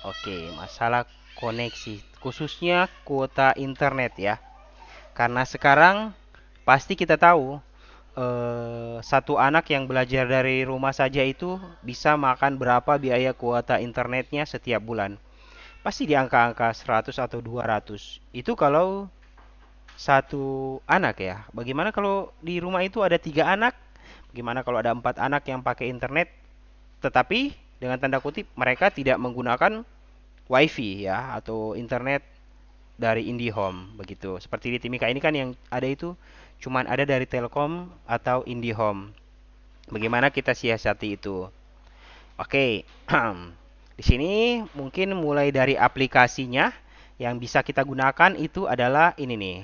Oke, masalah koneksi, khususnya kuota internet ya. Karena sekarang pasti kita tahu satu anak yang belajar dari rumah saja itu bisa makan berapa biaya kuota internetnya setiap bulan. Pasti di angka-angka 100 atau 200. Itu kalau satu anak ya. Bagaimana kalau di rumah itu ada tiga anak? Bagaimana kalau ada empat anak yang pakai internet? Tetapi dengan tanda kutip mereka tidak menggunakan WiFi ya atau internet dari IndiHome begitu. Seperti di Timika ini kan yang ada itu cuman ada dari Telkom atau IndiHome. Bagaimana kita siasati itu? Oke. Di sini mungkin mulai dari aplikasinya yang bisa kita gunakan itu adalah ini nih.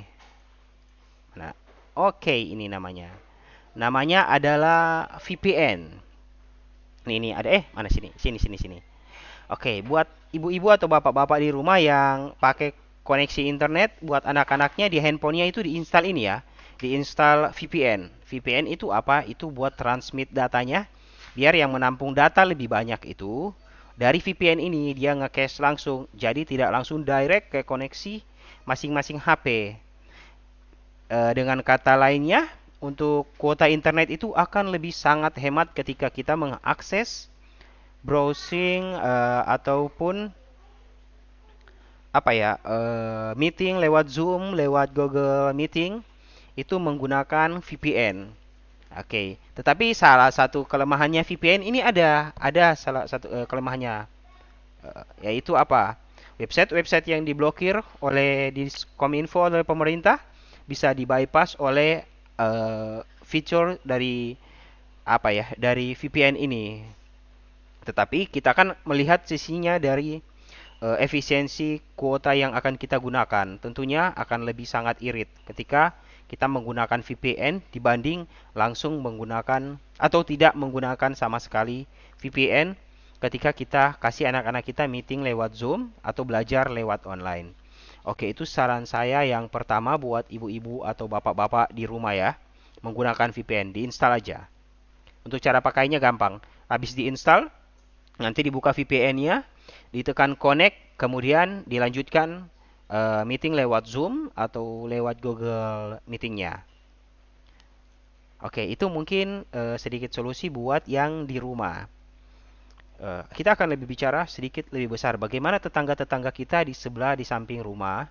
Nah, oke ini namanya. Namanya adalah VPN. Ini ada mana sini? Sini sini sini. Oke, buat ibu-ibu atau bapak-bapak di rumah yang pakai koneksi internet, buat anak-anaknya di handphonenya itu diinstal ini ya. Diinstal VPN. VPN itu apa? Itu buat transmit datanya. Biar yang menampung data lebih banyak itu dari VPN ini dia nge-cache langsung. Jadi tidak langsung direct ke koneksi masing-masing HP. Dengan kata lainnya, untuk kuota internet itu akan lebih sangat hemat ketika kita mengakses browsing ataupun apa ya meeting lewat Zoom, lewat Google Meeting itu menggunakan VPN. Oke, tetapi salah satu kelemahannya VPN ini ada salah satu kelemahannya yaitu apa? Website-website yang diblokir oleh Kominfo oleh pemerintah bisa dibypass oleh fitur dari apa ya dari VPN ini. Tetapi kita kan melihat sisinya dari efisiensi kuota yang akan kita gunakan. Tentunya akan lebih sangat irit ketika kita menggunakan VPN dibanding langsung menggunakan atau tidak menggunakan sama sekali VPN ketika kita kasih anak-anak kita meeting lewat Zoom atau belajar lewat online. Oke, itu saran saya yang pertama buat ibu-ibu atau bapak-bapak di rumah ya. Menggunakan VPN, diinstal aja. Untuk cara pakainya gampang. Habis diinstal, nanti dibuka VPN-nya, ditekan connect, kemudian dilanjutkan meeting lewat Zoom atau lewat Google Meeting-nya. Oke, itu mungkin sedikit solusi buat yang di rumah. Kita akan lebih bicara sedikit lebih besar. Bagaimana tetangga-tetangga kita di sebelah di samping rumah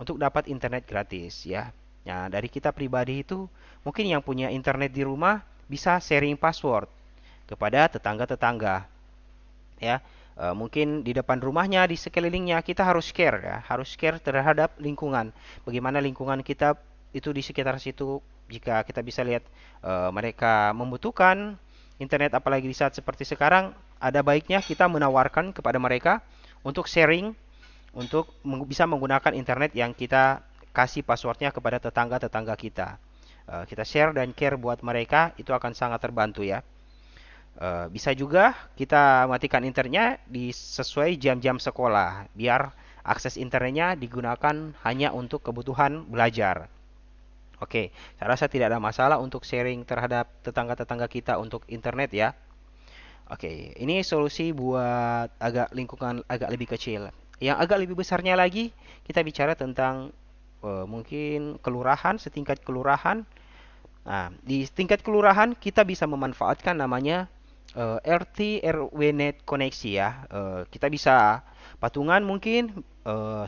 untuk dapat internet gratis ya. Nah, dari kita pribadi itu mungkin yang punya internet di rumah bisa sharing password kepada tetangga-tetangga ya. Mungkin di depan rumahnya, di sekelilingnya kita harus care ya, harus care terhadap lingkungan. Bagaimana lingkungan kita itu di sekitar situ jika kita bisa lihat mereka membutuhkan internet apalagi di saat seperti sekarang, ada baiknya kita menawarkan kepada mereka untuk sharing untuk bisa menggunakan internet yang kita kasih passwordnya kepada tetangga-tetangga kita. Kita share dan care buat mereka itu akan sangat terbantu ya. Bisa juga kita matikan internetnya di sesuai jam-jam sekolah, biar akses internetnya digunakan hanya untuk kebutuhan belajar. Oke, saya rasa tidak ada masalah untuk sharing terhadap tetangga-tetangga kita untuk internet ya. Oke, ini solusi buat agak lingkungan agak lebih kecil. Yang agak lebih besarnya lagi, kita bicara tentang mungkin kelurahan, setingkat kelurahan. Nah, di tingkat kelurahan kita bisa memanfaatkan namanya RT RW Net koneksi ya. Kita bisa patungan mungkin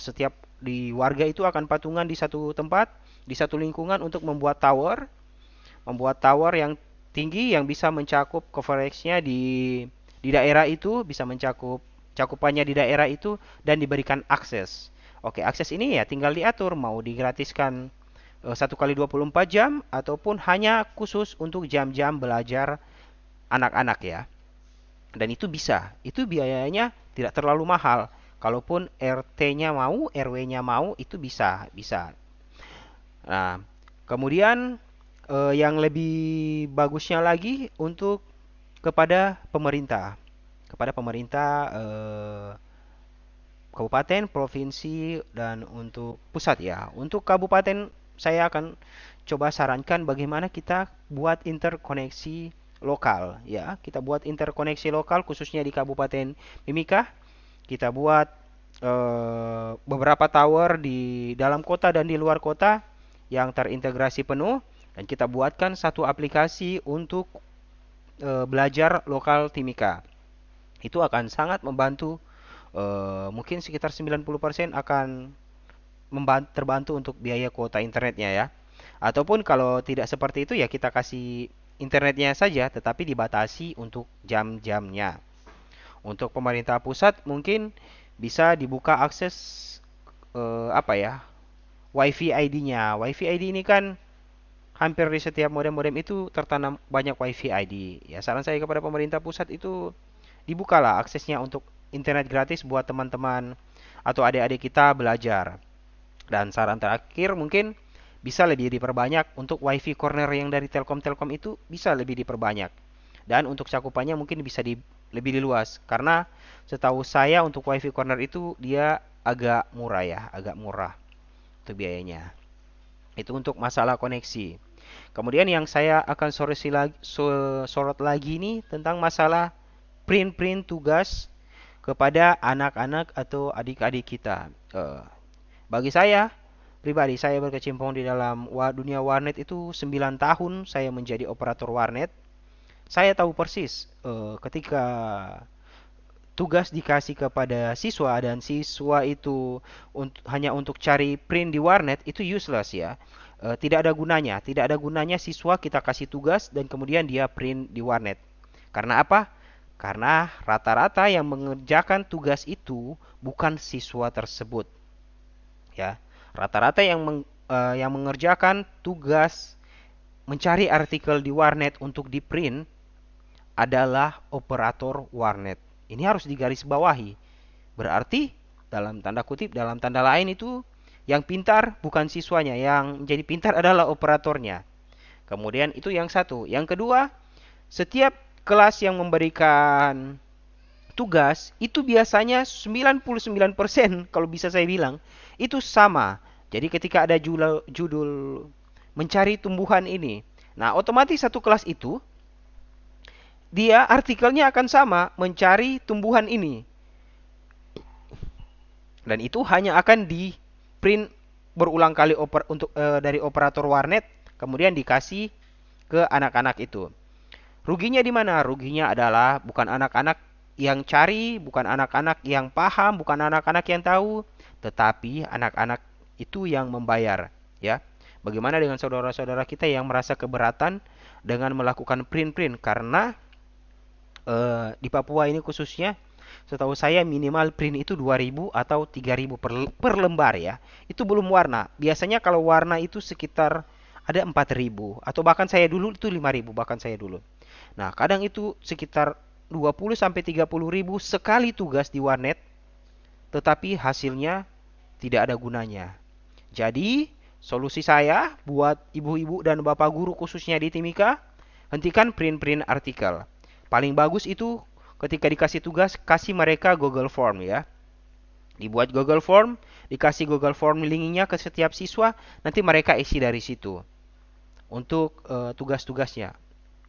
setiap di warga itu akan patungan di satu tempat, di satu lingkungan untuk membuat tower yang tinggi yang bisa mencakup coveragenya di daerah itu, bisa mencakup cakupannya di daerah itu dan diberikan akses. Oke, akses ini ya tinggal diatur mau digratiskan 1 kali 24 jam ataupun hanya khusus untuk jam-jam belajar anak-anak ya. Dan itu bisa. Itu biayanya tidak terlalu mahal. Kalaupun RT-nya mau, RW-nya mau, itu bisa, bisa. Nah, kemudian yang lebih bagusnya lagi untuk kepada pemerintah. Kepada pemerintah kabupaten, provinsi, dan untuk pusat ya. Untuk kabupaten saya akan coba sarankan bagaimana kita buat interkoneksi lokal ya. Kita buat interkoneksi lokal khususnya di Kabupaten Mimika. kita buat beberapa tower di dalam kota dan di luar kota yang terintegrasi penuh, dan kita buatkan satu aplikasi untuk belajar lokal Timika. Itu akan sangat membantu, mungkin sekitar 90% akan terbantu untuk biaya kuota internetnya ya. Ataupun kalau tidak seperti itu ya kita kasih internetnya saja tetapi dibatasi untuk jam-jamnya. Untuk pemerintah pusat mungkin bisa dibuka akses apa ya? WiFi ID-nya. WiFi ID ini kan hampir di setiap modem-modem itu tertanam banyak WiFi ID. Ya, saran saya kepada pemerintah pusat itu dibukalah aksesnya untuk internet gratis buat teman-teman atau adik-adik kita belajar. Dan saran terakhir mungkin bisa lebih diperbanyak untuk WiFi corner yang dari Telkom-Telkom itu bisa lebih diperbanyak. Dan untuk cakupannya mungkin bisa lebih diluas karena setahu saya untuk WiFi corner itu dia agak murah ya, agak murah untuk biayanya. Itu untuk masalah koneksi. Kemudian yang saya akan sorot lagi nih tentang masalah print-print tugas kepada anak-anak atau adik-adik kita. Bagi saya pribadi, saya berkecimpung di dalam dunia warnet itu 9 tahun saya menjadi operator warnet. Saya tahu persis ketika tugas dikasih kepada siswa dan siswa itu hanya untuk cari print di warnet itu useless ya. Tidak ada gunanya, tidak ada gunanya siswa kita kasih tugas dan kemudian dia print di warnet. Karena apa? Karena rata-rata yang mengerjakan tugas itu bukan siswa tersebut. Ya, rata-rata yang mengerjakan tugas mencari artikel di warnet untuk di print adalah operator warnet. Ini harus digarisbawahi. Berarti dalam tanda kutip, dalam tanda lain itu yang pintar bukan siswanya, yang menjadi pintar adalah operatornya. Kemudian itu yang satu. Yang kedua, setiap kelas yang memberikan tugas itu biasanya 99% kalau bisa saya bilang itu sama. Jadi ketika ada judul mencari tumbuhan ini, nah otomatis satu kelas itu dia artikelnya akan sama mencari tumbuhan ini. Dan itu hanya akan di print berulang kali dari operator warnet kemudian dikasih ke anak-anak itu. Ruginya di mana? Ruginya adalah bukan anak-anak yang cari, bukan anak-anak yang paham, bukan anak-anak yang tahu, tetapi anak-anak itu yang membayar, ya. Bagaimana dengan saudara-saudara kita yang merasa keberatan dengan melakukan print-print karena di Papua ini khususnya setahu saya minimal print itu 2.000 atau 3.000 per lembar ya. Itu belum warna. Biasanya kalau warna itu sekitar ada 4.000 atau bahkan saya dulu itu 5.000 bahkan saya dulu. Nah, kadang itu sekitar 20 sampai 30.000 sekali tugas di warnet, tetapi hasilnya tidak ada gunanya. Jadi, solusi saya buat ibu-ibu dan bapak guru khususnya di Timika, hentikan print-print artikel. Paling bagus itu ketika dikasih tugas, kasih mereka Google Form ya. Dibuat Google Form, dikasih Google Form linknya ke setiap siswa, nanti mereka isi dari situ untuk tugas-tugasnya.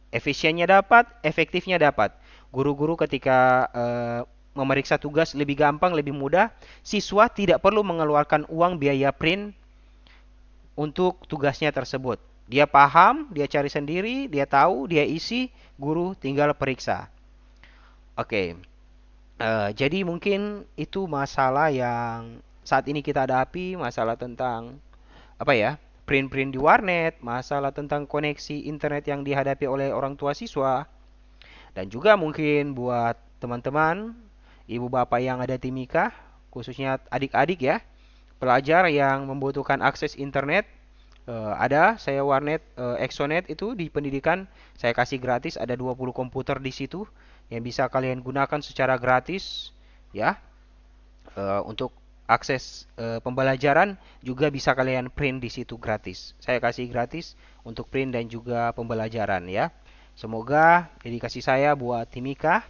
Efisiennya dapat, efektifnya dapat. Guru-guru ketika memeriksa tugas lebih gampang, lebih mudah. Siswa tidak perlu mengeluarkan uang biaya print untuk tugasnya tersebut. Dia paham, dia cari sendiri, dia tahu, dia isi, guru tinggal periksa. Oke, jadi mungkin itu masalah yang saat ini kita hadapi, masalah tentang apa ya, print-print di warnet, masalah tentang koneksi internet yang dihadapi oleh orang tua siswa, dan juga mungkin buat teman-teman, ibu bapak yang ada Timika, khususnya adik-adik ya, pelajar yang membutuhkan akses internet, ada saya warnet Exonet itu di pendidikan saya kasih gratis, ada 20 komputer di situ yang bisa kalian gunakan secara gratis ya. Untuk akses pembelajaran juga bisa kalian print di situ gratis. Saya kasih gratis untuk print dan juga pembelajaran ya. Semoga dedikasi saya buat Timika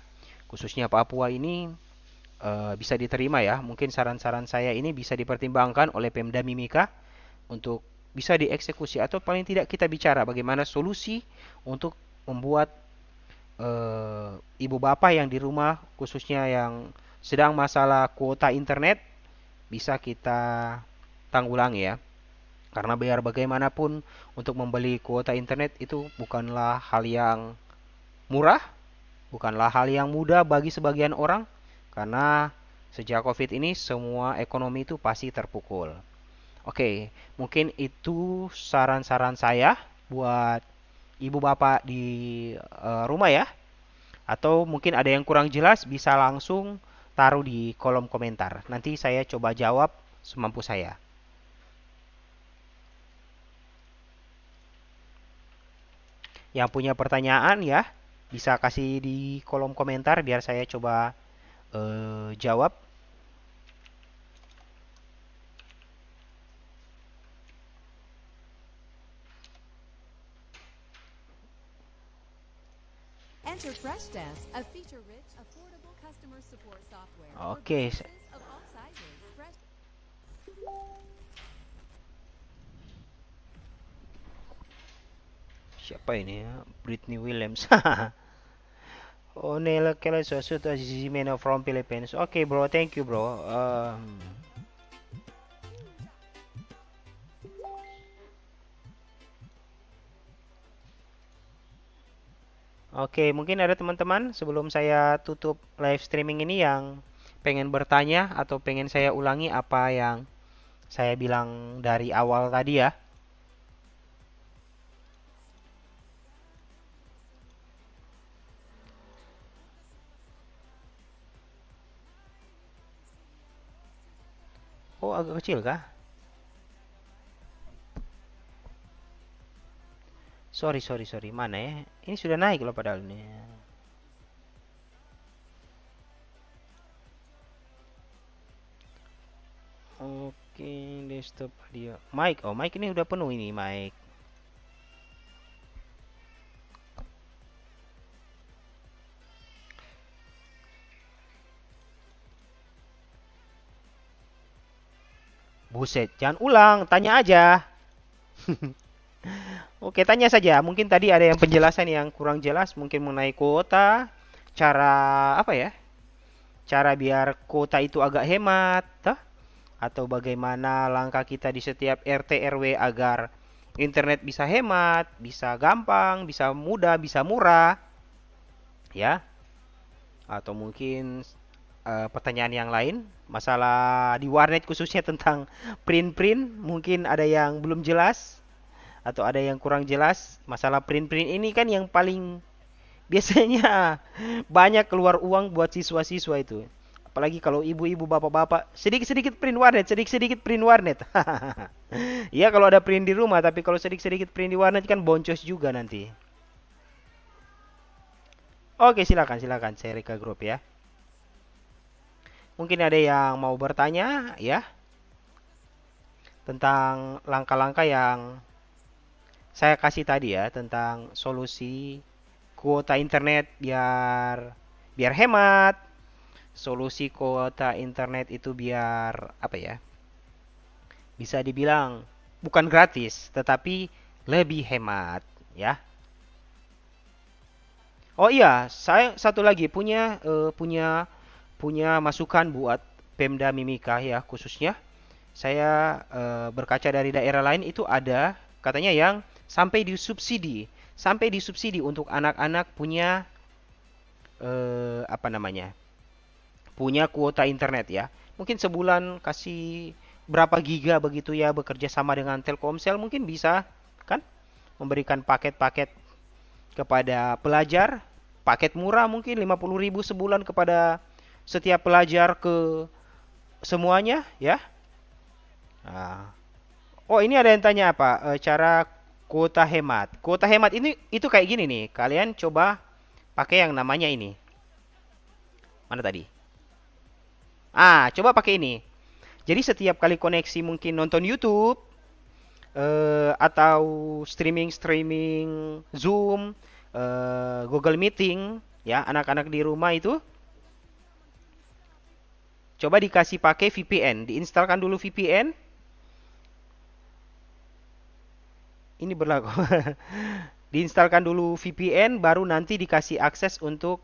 khususnya Papua ini bisa diterima ya. Mungkin saran-saran saya ini bisa dipertimbangkan oleh Pemda Mimika untuk bisa dieksekusi atau paling tidak kita bicara bagaimana solusi untuk membuat ibu bapak yang di rumah khususnya yang Sedang masalah kuota internet bisa kita tanggulangi ya. Karena biar bagaimanapun untuk membeli kuota internet itu bukanlah hal yang murah, bukanlah hal yang mudah bagi sebagian orang. Karena sejak COVID ini semua ekonomi itu pasti terpukul. Oke, mungkin itu saran-saran saya buat ibu bapak di rumah ya. Atau mungkin ada yang kurang jelas bisa langsung taruh di kolom komentar. Nanti saya coba jawab semampu saya. Yang punya pertanyaan ya bisa kasih di kolom komentar biar saya coba jawab. Enter Freshdesk, a feature-rich, affordable customer support software for Oke, businesses of all sizes. siapa ini ya? Britney Williams. Oh, Nela Keller Sosuta Zimeno from Philippines. Oke, bro, thank you, bro. Oke, mungkin ada teman-teman sebelum saya tutup live streaming ini yang pengen bertanya atau pengen saya ulangi apa yang saya bilang dari awal tadi ya. Oh, agak kecil kah? Sorry, sorry, sorry. Mana ya? Ini sudah naik loh padahal ini. Oke, desktop dia. Mic. Oh, mic ini udah penuh ini, mic. Buset, jangan ulang, tanya aja. Oke, tanya saja. Mungkin tadi ada yang penjelasan yang kurang jelas, mungkin mengenai kuota, cara apa ya? Cara biar kuota itu agak hemat, toh? Atau bagaimana langkah kita di setiap RT RW agar internet bisa hemat, bisa gampang, bisa mudah, bisa murah, ya? Atau mungkin pertanyaan yang lain, masalah di warnet khususnya tentang print-print, mungkin ada yang belum jelas atau ada yang kurang jelas. Masalah print-print ini kan yang paling biasanya banyak keluar uang buat siswa-siswa itu. Apalagi kalau ibu-ibu, bapak-bapak, sedikit-sedikit print warnet, sedikit-sedikit print warnet. Ya kalau ada print di rumah, tapi kalau sedikit-sedikit print di warnet kan boncos juga nanti. Oke, silakan, silakan, saya Rika Group ya. Mungkin ada yang mau bertanya ya tentang langkah-langkah yang saya kasih tadi ya tentang solusi kuota internet biar biar hemat, solusi kuota internet itu biar apa ya? Bisa dibilang bukan gratis, tetapi lebih hemat, ya. Oh iya, saya satu lagi punya masukan buat Pemda Mimika ya khususnya. Saya berkaca dari daerah lain itu ada katanya yang sampai disubsidi untuk anak-anak punya apa namanya? Punya kuota internet ya. Mungkin sebulan kasih berapa giga begitu ya bekerja sama dengan Telkomsel mungkin bisa kan memberikan paket-paket kepada pelajar, paket murah mungkin 50.000 sebulan kepada setiap pelajar ke semuanya ya. Nah, oh ini ada yang tanya apa? Cara kuota hemat. Kuota hemat ini itu kayak gini nih. Kalian coba pakai yang namanya ini. Mana tadi? Coba pakai ini. Jadi setiap kali koneksi mungkin nonton YouTube atau streaming Zoom, Google Meeting, ya anak-anak di rumah itu coba dikasih pakai VPN, diinstalkan dulu VPN. Ini berlaku. Diinstalkan dulu VPN, baru nanti dikasih akses untuk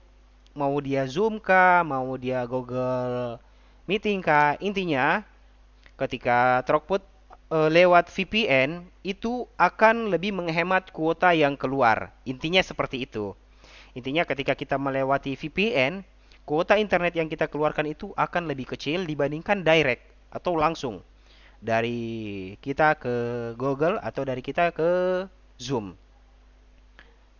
mau dia Zoom kah, mau dia Google Meeting kah, intinya ketika throughput lewat VPN itu akan lebih menghemat kuota yang keluar. Intinya seperti itu. Intinya ketika kita melewati VPN, kuota internet yang kita keluarkan itu akan lebih kecil dibandingkan direct atau langsung dari kita ke Google atau dari kita ke Zoom.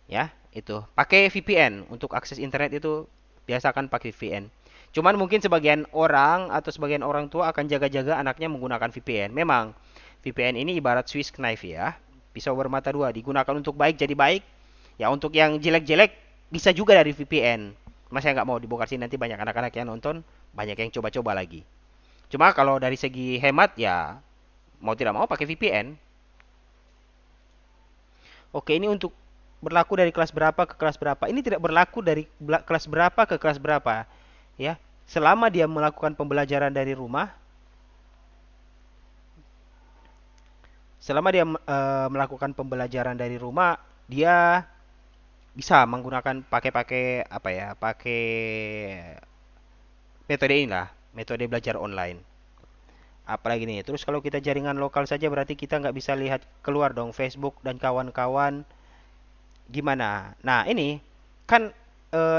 Ya, itu. Pakai VPN untuk akses internet itu biasakan pakai VPN. Cuman mungkin sebagian orang atau sebagian orang tua akan jaga-jaga anaknya menggunakan VPN. Memang VPN ini ibarat Swiss knife ya. Pisau bermata dua, digunakan untuk baik jadi baik. Ya untuk yang jelek-jelek bisa juga dari VPN. Mas saya nggak mau dibongkar sini nanti banyak anak-anak yang nonton, banyak yang coba-coba lagi. Cuma kalau dari segi hemat ya mau tidak mau pakai VPN. Oke, ini untuk berlaku dari kelas berapa ke kelas berapa. Ini tidak berlaku dari kelas berapa ke kelas berapa, ya. Selama dia melakukan pembelajaran dari rumah, selama dia melakukan pembelajaran dari rumah, dia bisa menggunakan pakai apa ya? Pakai metode inilah, metode belajar online. Apalagi nih, terus kalau kita jaringan lokal saja berarti kita nggak bisa lihat keluar dong Facebook dan kawan-kawan gimana. Nah, ini kan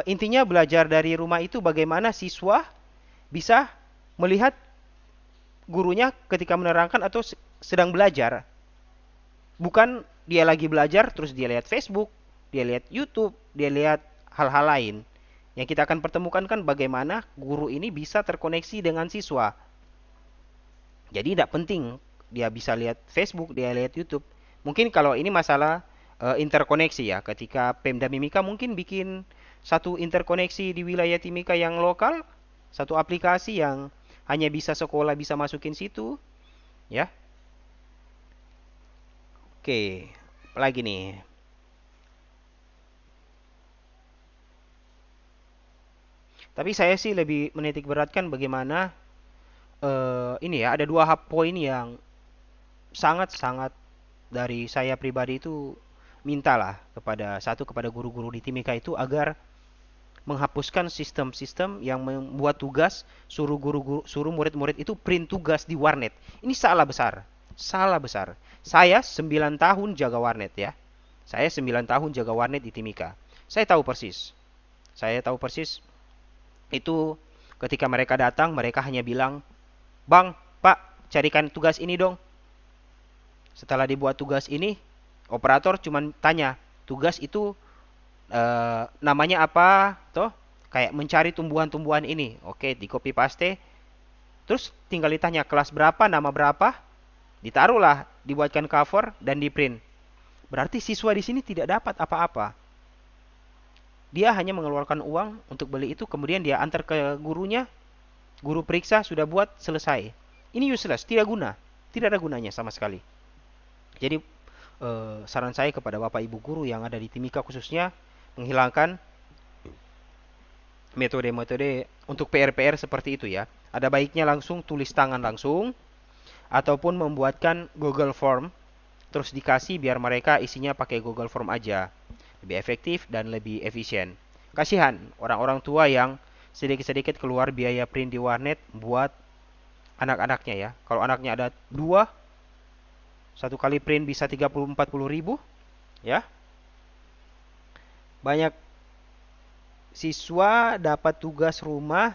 intinya belajar dari rumah itu bagaimana siswa bisa melihat gurunya ketika menerangkan atau sedang belajar. Bukan dia lagi belajar terus dia lihat Facebook, dia lihat YouTube, dia lihat hal-hal lain. Yang kita akan pertemukan kan bagaimana guru ini bisa terkoneksi dengan siswa. Jadi tidak penting dia bisa lihat Facebook, dia lihat YouTube. Mungkin kalau ini masalah interkoneksi ya, ketika Pemda Mimika mungkin bikin satu interkoneksi di wilayah Timika yang lokal, satu aplikasi yang hanya bisa sekolah bisa masukin situ, ya. Oke, apalagi nih. Tapi saya sih lebih menitik beratkan bagaimana ini ya, ada dua hub poin yang sangat-sangat dari saya pribadi itu mintalah kepada guru-guru di Timika itu agar menghapuskan sistem-sistem yang membuat tugas suruh murid-murid itu print tugas di warnet. Ini salah besar. Salah besar. Saya 9 tahun jaga warnet ya. Saya 9 tahun jaga warnet di Timika. Saya tahu persis. Saya tahu persis itu ketika mereka datang mereka hanya bilang, "Bang, Pak, carikan tugas ini dong." Setelah dibuat tugas ini, operator cuma tanya, tugas itu namanya apa? Toh, kayak mencari tumbuhan-tumbuhan ini. Oke, di copy paste. Terus tinggal ditanya kelas berapa, nama berapa, ditaruhlah, dibuatkan cover dan di print. Berarti siswa di sini tidak dapat apa-apa. Dia hanya mengeluarkan uang untuk beli itu, kemudian dia antar ke gurunya, guru periksa, sudah buat, selesai. Ini useless, tidak guna. Tidak ada gunanya sama sekali. Jadi saran saya kepada Bapak Ibu guru yang ada di Timika khususnya menghilangkan metode-metode untuk PR-PR seperti itu ya. Ada baiknya langsung tulis tangan langsung ataupun membuatkan Google Form terus dikasih biar mereka isinya pakai Google Form aja. Lebih efektif dan lebih efisien. Kasihan orang-orang tua yang sedikit-sedikit keluar biaya print di warnet buat anak-anaknya ya. Kalau anaknya ada dua, satu kali print bisa 30-40 ribu ya. Banyak siswa dapat tugas rumah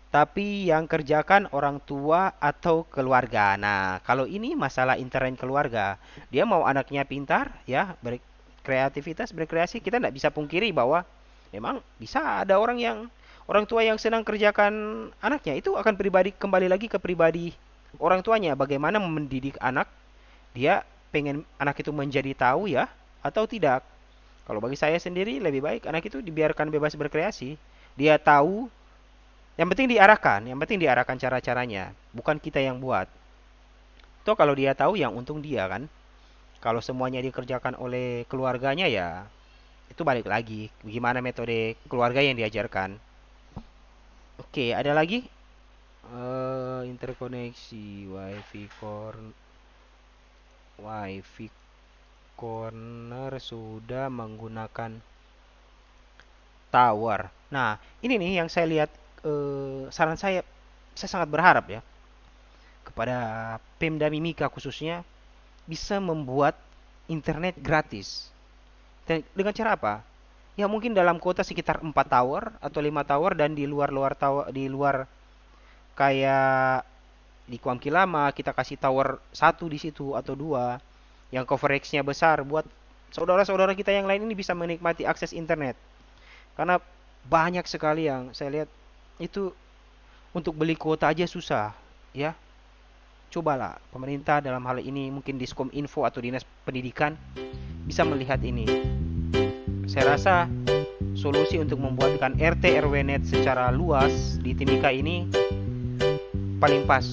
tapi yang kerjakan orang tua atau keluarga. Nah, kalau ini masalah intern keluarga, dia mau anaknya pintar, ya, berkreativitas, berkreasi, kita tidak bisa pungkiri bahwa memang bisa ada orang tua yang senang kerjakan anaknya. Itu akan pribadi kembali lagi ke pribadi orang tuanya, bagaimana mendidik anak, dia pengen anak itu menjadi tahu ya atau tidak. Kalau bagi saya sendiri lebih baik anak itu dibiarkan bebas berkreasi. Dia tahu, yang penting diarahkan cara-caranya, bukan kita yang buat. Toh kalau dia tahu yang untung dia kan. Kalau semuanya dikerjakan oleh keluarganya ya itu balik lagi gimana metode keluarga yang diajarkan. Oke, ada lagi? Interkoneksi Wifi corner sudah menggunakan tower. Nah, ini nih yang saya lihat, saran saya sangat berharap ya kepada Pemda Mimika khususnya bisa membuat internet gratis. Dengan cara apa? Ya mungkin dalam kota sekitar 4 tower atau 5 tower, dan di luar-luar tower, di luar kayak di Kuam Kilama kita kasih tower satu di situ atau dua yang coveragenya besar buat saudara-saudara kita yang lain ini bisa menikmati akses internet. Karena banyak sekali yang saya lihat itu untuk beli kuota aja susah, ya. Cobalah pemerintah dalam hal ini mungkin Diskom Info atau Dinas Pendidikan bisa melihat ini. Saya rasa solusi untuk membuatkan RT RW net secara luas di Timika ini paling pas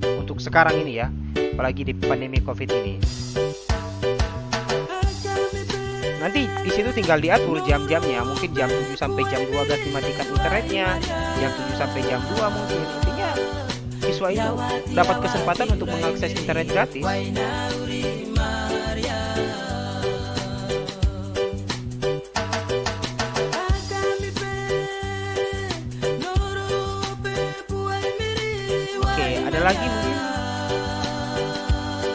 untuk sekarang ini ya, apalagi di pandemi Covid ini. Nanti di situ tinggal diatur jam-jamnya, mungkin jam 7 sampai jam 12 dimatikan internetnya, jam 7 sampai jam 2 mungkin. Intinya siswa itu dapat kesempatan untuk mengakses internet gratis. Oke, ada lagi